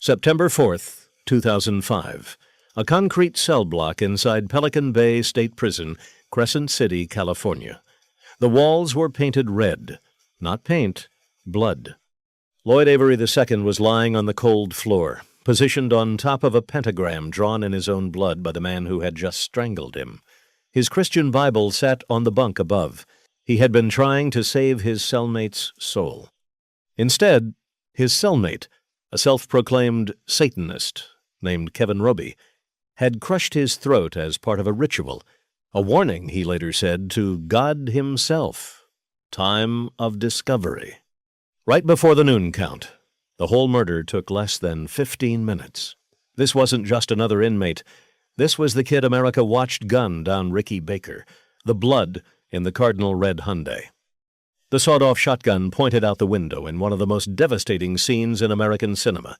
September 4th, 2005. A concrete cell block inside Pelican Bay State Prison, Crescent City, California. The walls were painted red. Not paint, blood. Lloyd Avery II was lying on the cold floor, positioned on top of a pentagram drawn in his own blood by the man who had just strangled him. His Christian Bible sat on the bunk above. He had been trying to save his cellmate's soul. Instead, his cellmate, a self-proclaimed Satanist named Kevin Roby, had crushed his throat as part of a ritual, a warning, he later said, to God himself. Time of discovery. Right before the noon count, the whole murder took less than 15 minutes. This wasn't just another inmate. This was the kid America watched gun down Ricky Baker, the blood in the Cardinal Red Hyundai. The sawed-off shotgun pointed out the window in one of the most devastating scenes in American cinema.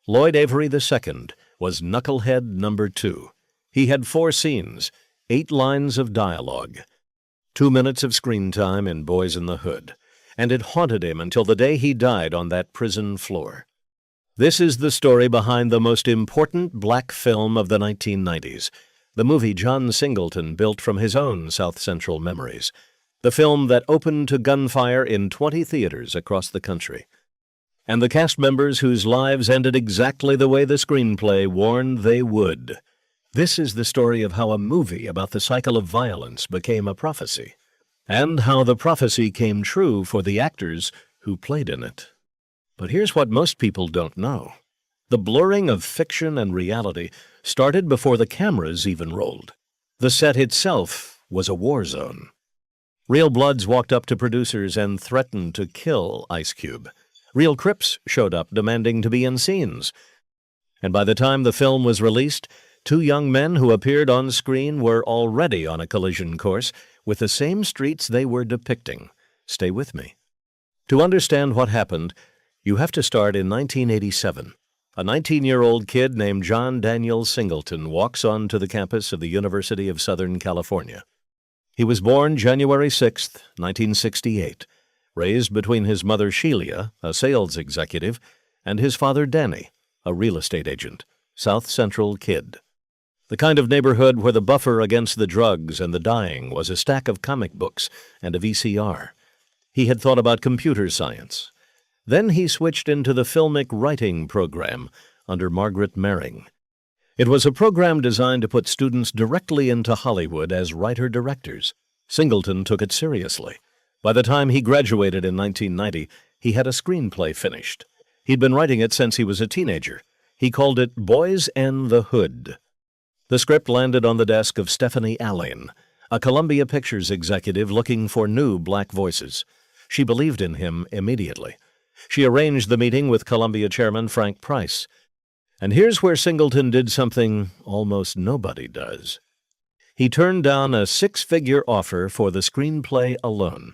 Lloyd Avery II was knucklehead number 2. He had 4 scenes, 8 lines of dialogue, 2 minutes of screen time in Boys in the Hood, and it haunted him until the day he died on that prison floor. This is the story behind the most important black film of the 1990s, the movie John Singleton built from his own South Central memories, the film that opened to gunfire in 20 theaters across the country, and the cast members whose lives ended exactly the way the screenplay warned they would. This is the story of how a movie about the cycle of violence became a prophecy, and how the prophecy came true for the actors who played in it. But here's what most people don't know. The blurring of fiction and reality started before the cameras even rolled. The set itself was a war zone. Real Bloods walked up to producers and threatened to kill Ice Cube. Real Crips showed up demanding to be in scenes. And by the time the film was released, 2 young men who appeared on screen were already on a collision course with the same streets they were depicting. Stay with me. To understand what happened, you have to start in 1987. A 19-year-old kid named John Daniel Singleton walks onto the campus of the University of Southern California. He was born January 6, 1968, raised between his mother Sheila, a sales executive, and his father Danny, a real estate agent. South Central kid. The kind of neighborhood where the buffer against the drugs and the dying was a stack of comic books and a VCR. He had thought about computer science. Then he switched into the filmic writing program under Margaret Mering. It was a program designed to put students directly into Hollywood as writer-directors. Singleton took it seriously. By the time he graduated in 1990, he had a screenplay finished. He'd been writing it since he was a teenager. He called it Boys in the Hood. The script landed on the desk of Stephanie Alleyne, a Columbia Pictures executive looking for new black voices. She believed in him immediately. She arranged the meeting with Columbia chairman Frank Price. And here's where Singleton did something almost nobody does. He turned down a 6-figure offer for the screenplay alone.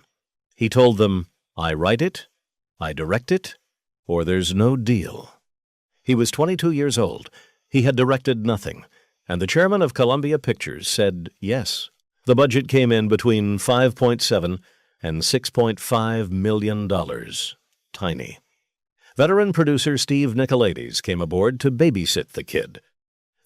He told them, I write it, I direct it, or there's no deal. He was 22 years old. He had directed nothing, and the chairman of Columbia Pictures said yes. The budget came in between $5.7 and $6.5 million. Tiny. Veteran producer Steve Nicolaides came aboard to babysit the kid.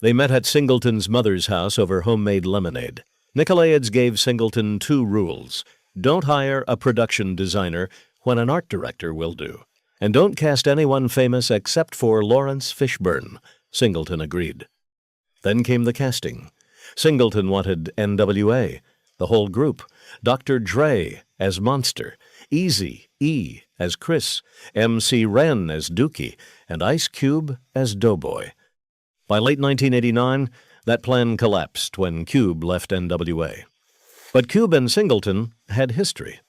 They met at Singleton's mother's house over homemade lemonade. Nicolaides gave Singleton 2 rules. Don't hire a production designer when an art director will do. And don't cast anyone famous except for Lawrence Fishburne. Singleton agreed. Then came the casting. Singleton wanted NWA, the whole group, Dr. Dre as Monster, Eazy-E as Chris, MC Ren as Dookie, and Ice Cube as Doughboy. By late 1989, that plan collapsed when Cube left NWA. But Cube and Singleton had history.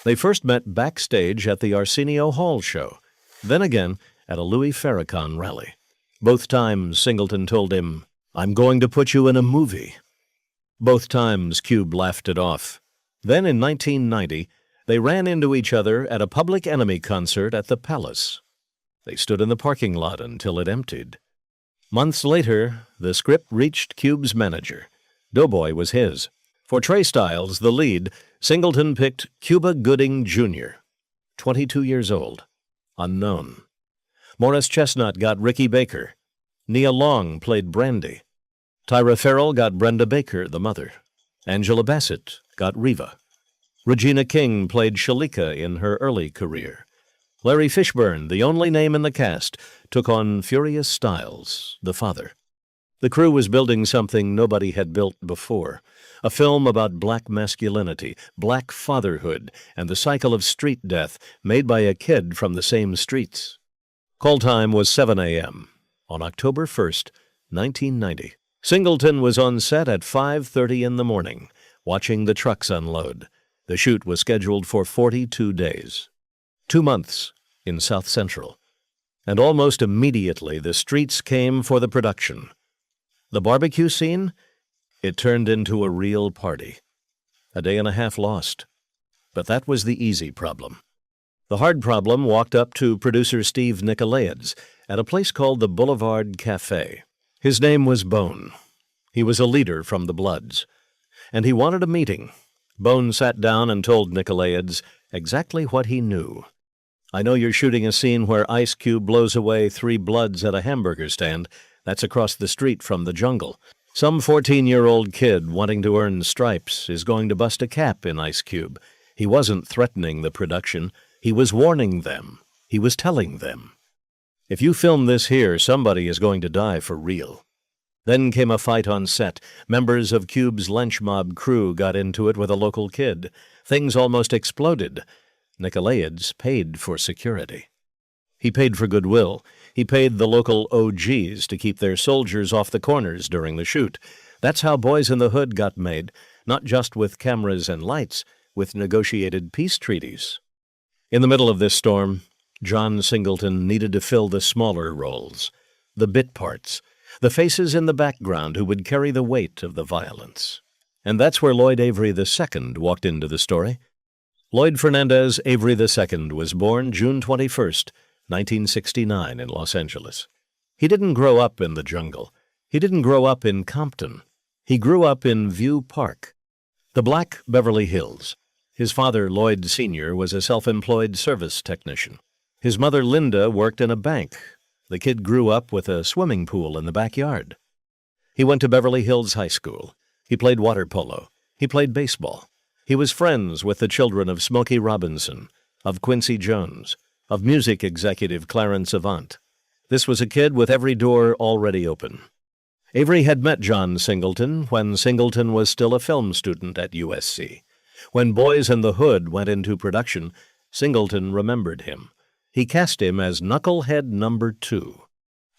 They first met backstage at the Arsenio Hall show, then again at a Louis Farrakhan rally. Both times Singleton told him, I'm going to put you in a movie. Both times Cube laughed it off. Then in 1990, they ran into each other at a Public Enemy concert at the Palace. They stood in the parking lot until it emptied. Months later, the script reached Cube's manager. Doughboy was his. For Trey Styles, the lead, Singleton picked Cuba Gooding Jr., 22 years old, unknown. Morris Chestnut got Ricky Baker. Nia Long played Brandy. Tyra Farrell got Brenda Baker, the mother. Angela Bassett got Reva. Regina King played Shalika in her early career. Larry Fishburne, the only name in the cast, took on Furious Styles, the father. The crew was building something nobody had built before, a film about black masculinity, black fatherhood, and the cycle of street death made by a kid from the same streets. Call time was 7 a.m. on October 1st, 1990. Singleton was on set at 5:30 in the morning, watching the trucks unload. The shoot was scheduled for 42 days. 2 months in South Central. And almost immediately the streets came for the production. The barbecue scene? It turned into a real party. A day and a half lost. But that was the easy problem. The hard problem walked up to producer Steve Nicolaides at a place called the Boulevard Cafe. His name was Bone. He was a leader from the Bloods. And he wanted a meeting. Bone sat down and told Nicolaides exactly what he knew. I know you're shooting a scene where Ice Cube blows away 3 Bloods at a hamburger stand. That's across the street from the jungle. Some 14-year-old kid wanting to earn stripes is going to bust a cap in Ice Cube. He wasn't threatening the production. He was warning them. He was telling them. If you film this here, somebody is going to die for real. Then came a fight on set. Members of Cube's lynch mob crew got into it with a local kid. Things almost exploded. Nicolaides paid for security. He paid for goodwill. He paid the local OGs to keep their soldiers off the corners during the shoot. That's how Boys in the Hood got made, not just with cameras and lights, with negotiated peace treaties. In the middle of this storm, John Singleton needed to fill the smaller roles, the bit parts, the faces in the background who would carry the weight of the violence. And that's where Lloyd Avery II walked into the story. Lloyd Fernandez Avery II was born June 21st, 1969 in Los Angeles. He didn't grow up in the jungle. He didn't grow up in Compton. He grew up in View Park, the Black Beverly Hills. His father, Lloyd Sr., was a self-employed service technician. His mother, Linda, worked in a bank. The kid grew up with a swimming pool in the backyard. He went to Beverly Hills High School. He played water polo. He played baseball. He was friends with the children of Smokey Robinson, of Quincy Jones, of music executive Clarence Avant. This was a kid with every door already open. Avery had met John Singleton when Singleton was still a film student at USC. When Boys in the Hood went into production, Singleton remembered him. He cast him as Knucklehead number 2,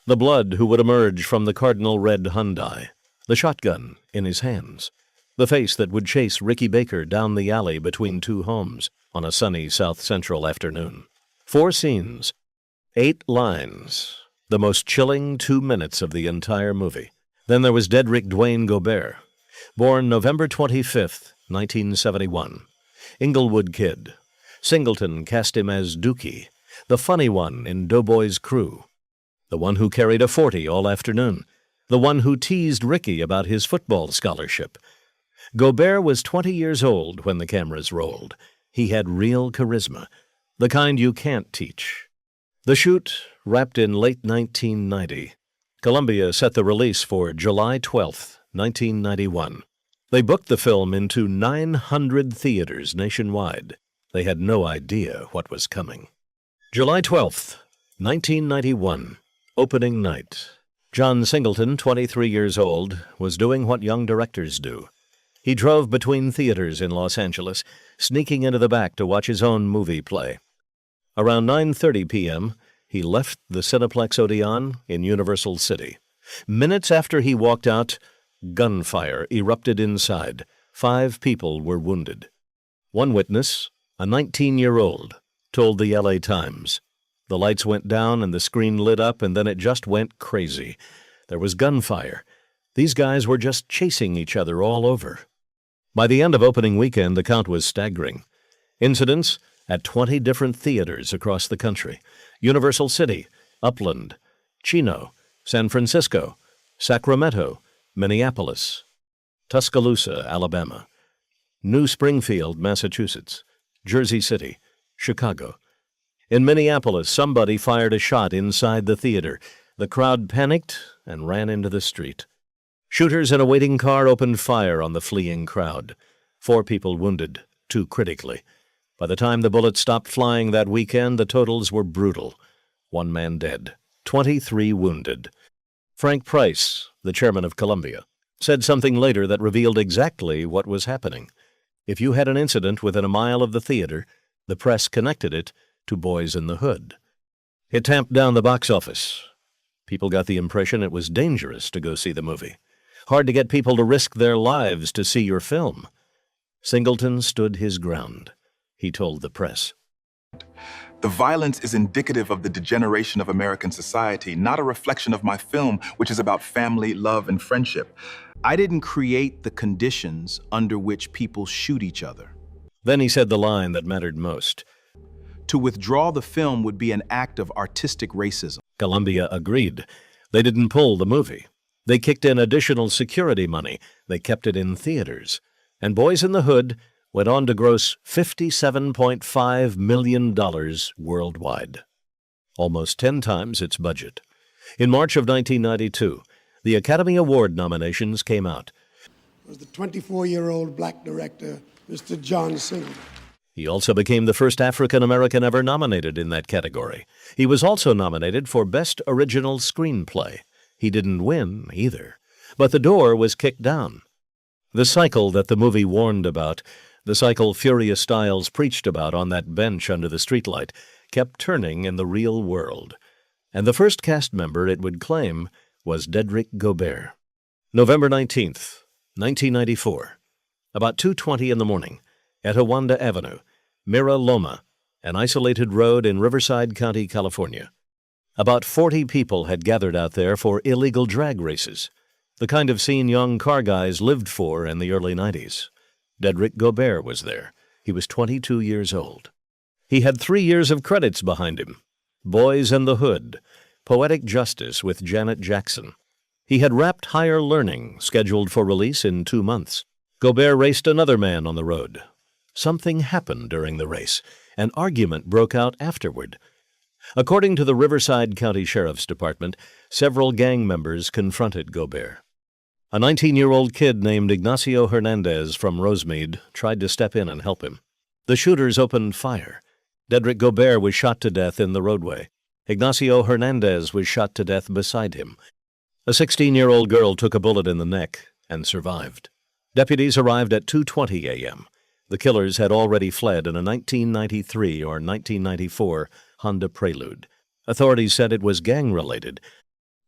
the Blood who would emerge from the Cardinal Red Hyundai, the shotgun in his hands, the face that would chase Ricky Baker down the alley between 2 homes on a sunny South Central afternoon. 4 scenes, 8 lines, the most chilling 2 minutes of the entire movie. Then there was Dedrick Dwayne Gobert, born November 25th, 1971. Inglewood kid. Singleton cast him as Dookie, the funny one in Doughboy's crew, the one who carried a 40 all afternoon, the one who teased Ricky about his football scholarship. Gobert was 20 years old when the cameras rolled. He had real charisma, the kind you can't teach. The shoot wrapped in late 1990. Columbia set the release for July 12th, 1991. They booked the film into 900 theaters nationwide. They had no idea what was coming. July 12th, 1991, opening night. John Singleton, 23 years old, was doing what young directors do. He drove between theaters in Los Angeles, sneaking into the back to watch his own movie play. Around 9:30 p.m., he left the Cineplex Odeon in Universal City. Minutes after he walked out, gunfire erupted inside. 5 people were wounded. One witness, a 19-year-old, told the LA Times. The lights went down and the screen lit up, and then it just went crazy. There was gunfire. These guys were just chasing each other all over. By the end of opening weekend, the count was staggering. Incidents at 20 different theaters across the country. Universal City, Upland, Chino, San Francisco, Sacramento, Minneapolis, Tuscaloosa, Alabama, New Springfield, Massachusetts, Jersey City, Chicago. In Minneapolis, somebody fired a shot inside the theater. The crowd panicked and ran into the street. Shooters in a waiting car opened fire on the fleeing crowd. 4 people wounded, 2 critically. By the time the bullets stopped flying that weekend, the totals were brutal. 1 man dead, 23 wounded. Frank Price, the chairman of Columbia, said something later that revealed exactly what was happening. If you had an incident within a mile of the theater, the press connected it to Boys in the Hood. It tamped down the box office. People got the impression it was dangerous to go see the movie. Hard to get people to risk their lives to see your film. Singleton stood his ground. He told the press. The violence is indicative of the degeneration of American society, not a reflection of my film, which is about family, love, and friendship. I didn't create the conditions under which people shoot each other. Then he said the line that mattered most. To withdraw the film would be an act of artistic racism. Columbia agreed. They didn't pull the movie. They kicked in additional security money. They kept it in theaters. And Boys in the Hood went on to gross $57.5 million worldwide, almost 10 times its budget. In March of 1992, the Academy Award nominations came out. It was the 24-year-old black director, Mr. John Singleton. He also became the first African-American ever nominated in that category. He was also nominated for Best Original Screenplay. He didn't win either, but the door was kicked down. The cycle that the movie warned about, the cycle Furious Styles preached about on that bench under the streetlight, kept turning in the real world. And the first cast member it would claim was Dedrick Gobert. November 19th, 1994. About 2:20 in the morning, Etiwanda Avenue, Mira Loma, an isolated road in Riverside County, California. About 40 people had gathered out there for illegal drag races, the kind of scene young car guys lived for in the early 90s. Dedrick Gobert was there. He was 22 years old. He had 3 years of credits behind him. Boys in the Hood, Poetic Justice with Janet Jackson. He had rapped Higher Learning, scheduled for release in 2 months. Gobert raced another man on the road. Something happened during the race. An argument broke out afterward. According to the Riverside County Sheriff's Department, several gang members confronted Gobert. A 19-year-old kid named Ignacio Hernandez from Rosemead tried to step in and help him. The shooters opened fire. Dedrick Gobert was shot to death in the roadway. Ignacio Hernandez was shot to death beside him. A 16-year-old girl took a bullet in the neck and survived. Deputies arrived at 2:20 a.m. The killers had already fled in a 1993 or 1994 Honda Prelude. Authorities said it was gang-related.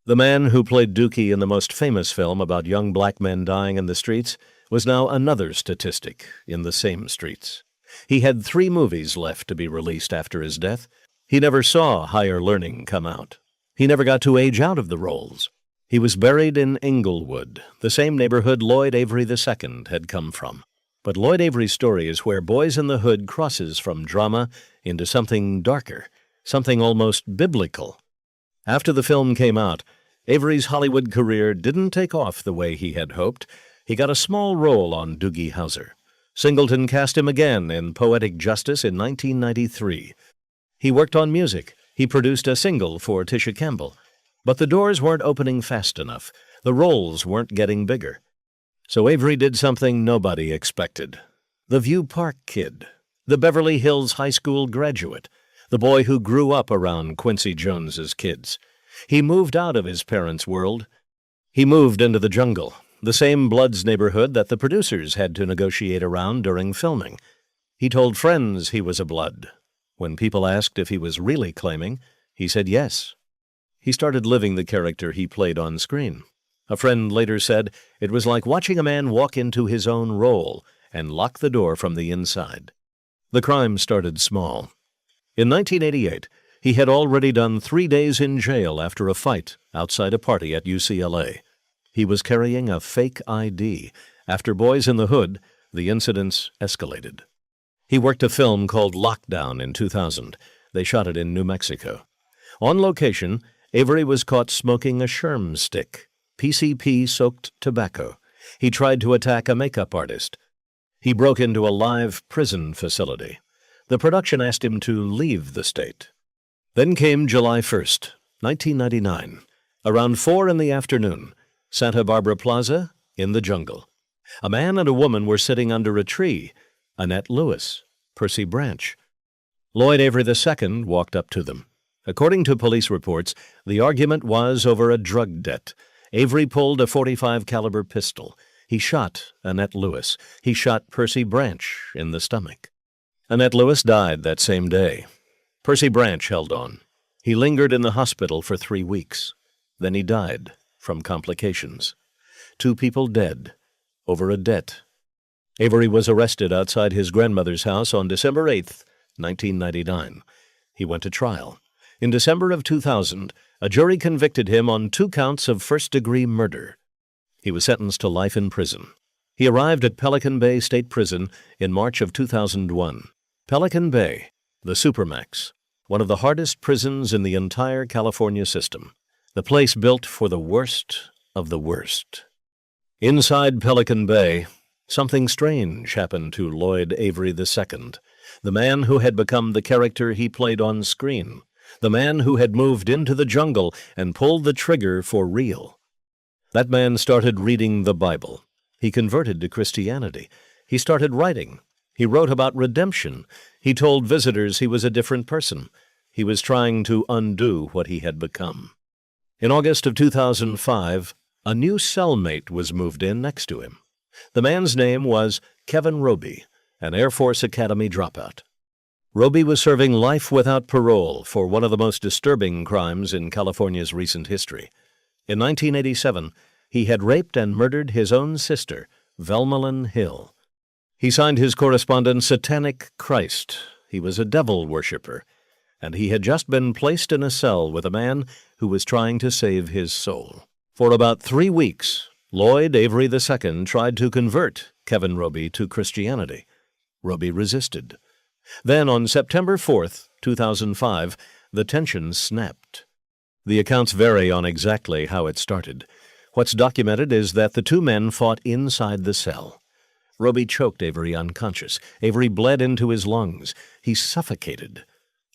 The man who played Dookie in the most famous film about young black men dying in the streets was now another statistic in the same streets. He had 3 movies left to be released after his death. He never saw Higher Learning come out. He never got to age out of the roles. He was buried in Inglewood, the same neighborhood Lloyd Avery II had come from. But Lloyd Avery's story is where Boys in the Hood crosses from drama into something darker, something almost biblical. After the film came out, Avery's Hollywood career didn't take off the way he had hoped. He got a small role on Doogie Howser. Singleton cast him again in Poetic Justice in 1993. He worked on music. He produced a single for Tisha Campbell. But the doors weren't opening fast enough. The roles weren't getting bigger. So Avery did something nobody expected. The View Park Kid, the Beverly Hills High School graduate, the boy who grew up around Quincy Jones's kids. He moved out of his parents' world. He moved into the jungle, the same Bloods neighborhood that the producers had to negotiate around during filming. He told friends he was a Blood. When people asked if he was really claiming, he said yes. He started living the character he played on screen. A friend later said it was like watching a man walk into his own role and lock the door from the inside. The crime started small. In 1988, he had already done 3 days in jail after a fight outside a party at UCLA. He was carrying a fake ID. After Boys in the Hood, the incidents escalated. He worked a film called Lockdown in 2000. They shot it in New Mexico. On location, Avery was caught smoking a sherm stick, PCP-soaked tobacco. He tried to attack a makeup artist. He broke into a live prison facility. The production asked him to leave the state. Then came July 1st, 1999. Around 4 in the afternoon, Santa Barbara Plaza, in the jungle. A man and a woman were sitting under a tree. Annette Lewis, Percy Branch. Lloyd Avery II walked up to them. According to police reports, the argument was over a drug debt. Avery pulled a .45 caliber pistol. He shot Annette Lewis. He shot Percy Branch in the stomach. Annette Lewis died that same day. Percy Branch held on. He lingered in the hospital for 3 weeks. Then he died from complications. 2 people dead over a debt. Avery was arrested outside his grandmother's house on December 8th, 1999. He went to trial. In December of 2000, a jury convicted him on 2 counts of first-degree murder. He was sentenced to life in prison. He arrived at Pelican Bay State Prison in March of 2001. Pelican Bay, the Supermax, one of the hardest prisons in the entire California system. The place built for the worst of the worst. Inside Pelican Bay, something strange happened to Lloyd Avery II, the man who had become the character he played on screen, the man who had moved into the jungle and pulled the trigger for real. That man started reading the Bible. He converted to Christianity. He started writing. He wrote about redemption. He told visitors he was a different person. He was trying to undo what he had become. In August of 2005, a new cellmate was moved in next to him. The man's name was Kevin Roby, an Air Force Academy dropout. Roby was serving life without parole for one of the most disturbing crimes in California's recent history. In 1987, he had raped and murdered his own sister, Velmalyn Hill. He signed his correspondence Satanic Christ. He was a devil worshiper, and he had just been placed in a cell with a man who was trying to save his soul. For about 3 weeks, Lloyd Avery II tried to convert Kevin Roby to Christianity. Roby resisted. Then, on September 4th, 2005, the tension snapped. The accounts vary on exactly how it started. What's documented is that the 2 men fought inside the cell. Roby choked Avery unconscious. Avery bled into his lungs. He suffocated.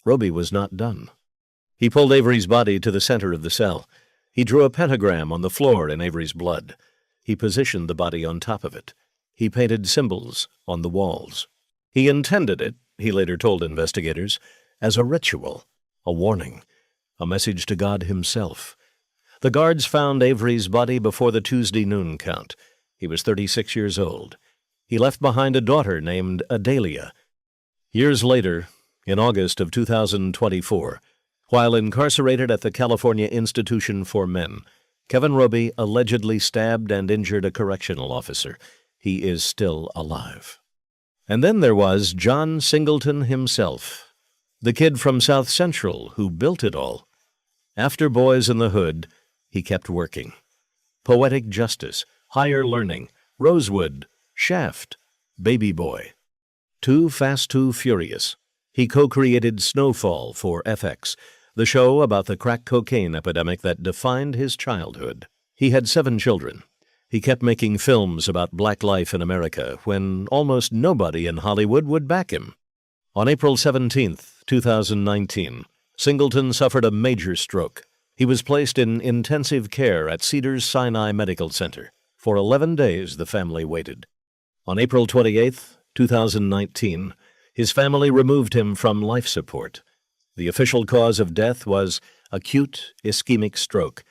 Roby was not done. He pulled Avery's body to the center of the cell. He drew a pentagram on the floor in Avery's blood. He positioned the body on top of it. He painted symbols on the walls. He intended it, he later told investigators, as a ritual, a warning, a message to God himself. The guards found Avery's body before the Tuesday noon count. He was 36 years old. He left behind a daughter named Adalia. Years later, in August of 2024, while incarcerated at the California Institution for Men, Kevin Roby allegedly stabbed and injured a correctional officer. He is still alive. And then there was John Singleton himself, the kid from South Central who built it all. After Boys in the Hood, he kept working. Poetic Justice, Higher Learning, Rosewood, Shaft, Baby Boy. Too Fast, Too Furious. He co-created Snowfall for FX, the show about the crack cocaine epidemic that defined his childhood. He had 7 children. He kept making films about black life in America when almost nobody in Hollywood would back him. On April 17, 2019, Singleton suffered a major stroke. He was placed in intensive care at Cedars-Sinai Medical Center. For 11 days, the family waited. On April 28, 2019, his family removed him from life support. The official cause of death was acute ischemic stroke,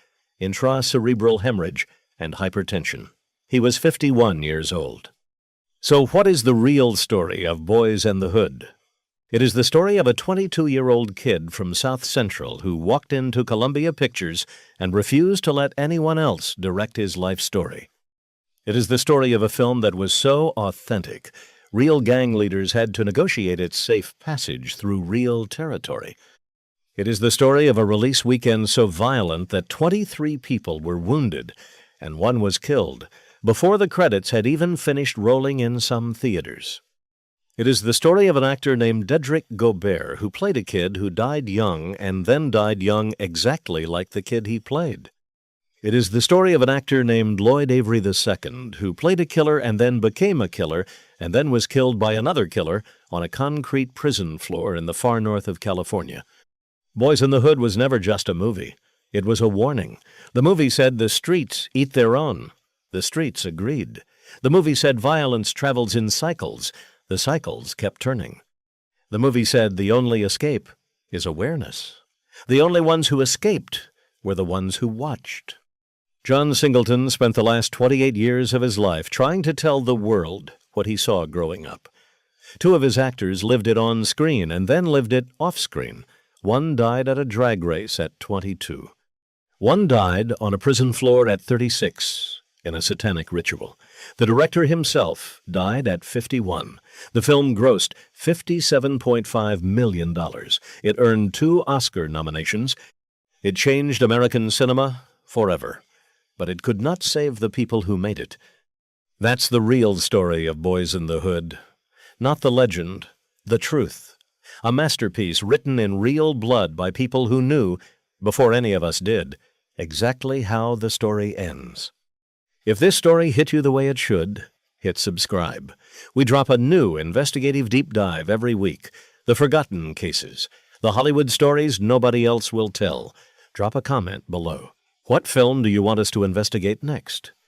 intracerebral hemorrhage, and hypertension. He was 51 years old. So what is the real story of Boys and the Hood? It is the story of a 22-year-old kid from South Central who walked into Columbia Pictures and refused to let anyone else direct his life story. It is the story of a film that was so authentic, real gang leaders had to negotiate its safe passage through real territory. It is the story of a release weekend so violent that 23 people were wounded and 1 was killed before the credits had even finished rolling in some theaters. It is the story of an actor named Dedrick Gobert who played a kid who died young and then died young exactly like the kid he played. It is the story of an actor named Lloyd Avery II who played a killer and then became a killer and then was killed by another killer on a concrete prison floor in the far north of California. Boys in the Hood was never just a movie. It was a warning. The movie said the streets eat their own. The streets agreed. The movie said violence travels in cycles. The cycles kept turning. The movie said the only escape is awareness. The only ones who escaped were the ones who watched. John Singleton spent the last 28 years of his life trying to tell the world what he saw growing up. Two of his actors lived it on screen and then lived it off screen. One died at a drag race at 22. One died on a prison floor at 36 in a satanic ritual. The director himself died at 51. The film grossed $57.5 million. It earned 2 Oscar nominations. It changed American cinema forever. But it could not save the people who made it. That's the real story of Boys in the Hood. Not the legend, the truth. A masterpiece written in real blood by people who knew, before any of us did, exactly how the story ends. If this story hit you the way it should, hit subscribe. We drop a new investigative deep dive every week. The forgotten cases, the Hollywood stories nobody else will tell. Drop a comment below. What film do you want us to investigate next?